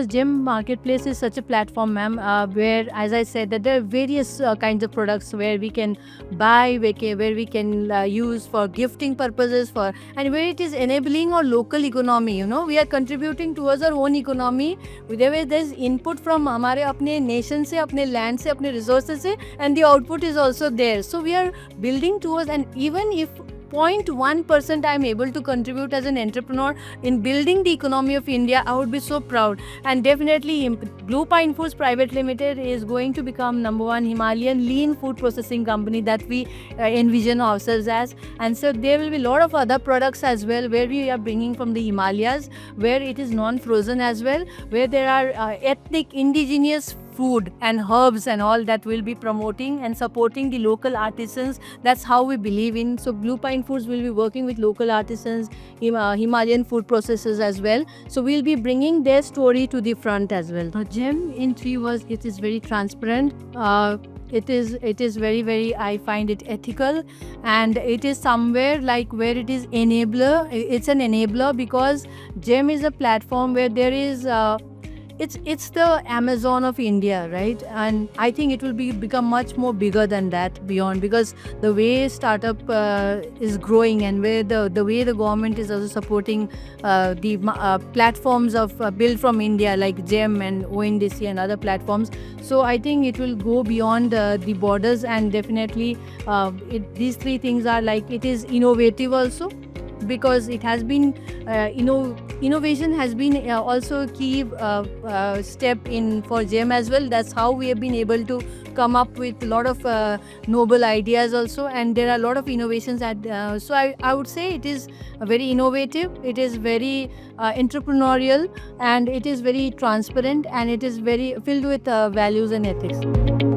Gem Marketplace is such a platform, ma'am, where, as I said, that there are various kinds of products where we can buy, where we can use for gifting purposes, and where it is enabling our local economy. We are contributing towards our own economy. There's input from हमारे अपने nation से, अपने land से, अपने resources से, and the output is also there. So we are building towards, and even if 0.1% I am able to contribute as an entrepreneur in building the economy of India, I would be so proud. And definitely, Blue Pine Foods Private Limited is going to become #1 Himalayan lean food processing company that we envision ourselves as. And so there will be a lot of other products as well, where we are bringing from the Himalayas, where it is non-frozen as well, where there are ethnic indigenous food and herbs and all that will be promoting and supporting the local artisans. That's how we believe in. So Blue Pine Foods will be working with local artisans, Himalayan food processors as well. So we'll be bringing their story to the front as well. The gem in 3 words, it is very transparent. It is very, I find it ethical, and it is somewhere like where it is enabler. It's an enabler because GEM is a platform where there is it's the Amazon of India, right? And I think it will become much more bigger than that beyond, because the way startup is growing, and where the way the government is also supporting the platforms of Build from India like GEM and ONDC and other platforms. So I think it will go beyond the borders, and definitely these 3 things are like, it is innovative also, because it has been innovation has been also a key step in for GEM as well. That's how we have been able to come up with a lot of noble ideas also, and there are a lot of innovations so I would say it is very innovative, it is very entrepreneurial, and it is very transparent, and it is very filled with values and ethics.